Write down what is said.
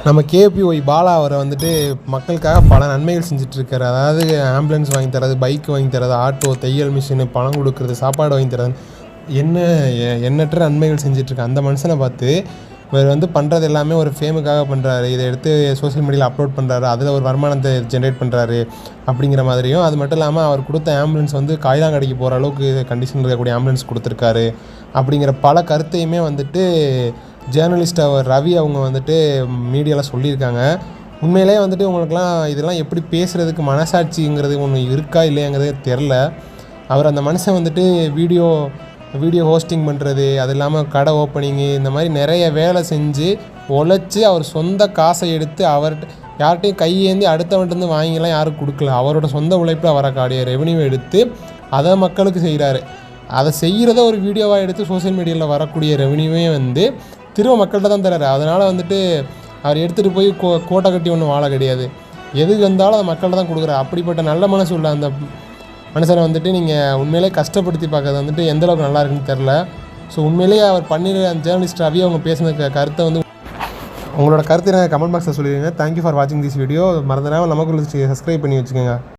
நம்ம கேபிஒய் பாலா அவரை வந்துட்டு மக்களுக்காக பல நன்மைகள் செஞ்சிட்ருக்காரு. அதாவது ஆம்புலன்ஸ் வாங்கி தரது, பைக் வாங்கி தரது, ஆட்டோ, தையல் மிஷினு, பணம் கொடுக்குறது, சாப்பாடு வாங்கி தரது, என்ன எண்ணற்ற நன்மைகள் செஞ்சிட்ருக்க அந்த மனுஷனை பார்த்து இவர் வந்து பண்ணுறது எல்லாமே ஒரு ஃபேமுக்காக பண்ணுறாரு. இதை எடுத்து சோஷியல் மீடியாவில் அப்லோட் பண்ணுறாரு, அதில் ஒரு வருமானத்தை ஜென்ரேட் பண்ணுறாரு அப்படிங்கிற மாதிரியும், அது மட்டும் இல்லாமல் அவர் கொடுத்த ஆம்புலன்ஸ் வந்து காய்லாங்கடைக்கு போகிற அளவுக்கு கண்டிஷன் இருக்கக்கூடிய ஆம்புலன்ஸ் கொடுத்துருக்காரு அப்படிங்கிற பல கருத்தையுமே வந்துட்டு ஜேர்னலிஸ்ட் அவர் ரவி அவங்க வந்துட்டு மீடியாவில் சொல்லியிருக்காங்க. உண்மையிலே வந்துட்டு உங்களுக்குலாம் இதெல்லாம் எப்படி பேசுகிறதுக்கு மனசாட்சிங்கிறது ஒன்று இருக்கா இல்லையாங்கிறதே தெரில. அவர் அந்த மனுஷன் வந்துட்டு வீடியோ ஹோஸ்டிங் பண்ணுறது, அது இல்லாமல் கடை ஓப்பனிங்கு, இந்த மாதிரி நிறைய வேலை செஞ்சு உழைச்சி அவர் சொந்த காசை எடுத்து அவர்கிட்ட யார்கிட்டையும் கையேந்தி அடுத்தவன்ட்டு வாங்கிலாம் யாரும் கொடுக்கல. அவரோட சொந்த உழைப்பில் வரக்கூடிய ரெவென்யூ எடுத்து அதை மக்களுக்கு செய்கிறாரு. அதை செய்கிறத ஒரு வீடியோவாக எடுத்து சோஷியல் மீடியாவில் வரக்கூடிய ரெவென்யூவே வந்து திரும்ப மக்கள்கிட்ட தான் தர்றாரு. அதனால் வந்துட்டு அவர் எடுத்துகிட்டு போய் கோட்டை கட்டி ஒன்றும் வாழ கிடையாது. எதுக்கு வந்தாலும் அதை மக்கள்கிட்ட தான் கொடுக்குறாரு. அப்படிப்பட்ட நல்ல மனசு உள்ள அந்த மனுஷனை வந்துட்டு நீங்கள் உண்மையிலே கஷ்டப்படுத்தி பார்க்கறது வந்துட்டு எந்தளவுக்கு நல்லா இருக்குன்னு தெரில. ஸோ உண்மையிலேயே அவர் பண்ணிடுற அந்த ஜேர்னலிஸ்ட் ரவி அவங்க பேசின கருத்தை வந்து உங்களோட கருத்தை கமெண்ட் பாக்ஸில் சொல்லிடுங்க. தேங்க்யூ ஃபார் வாட்சிங் திஸ் வீடியோ. மறந்துடாமல் நமக்கு சப்ஸ்கிரைப் பண்ணி வச்சுக்கோங்க.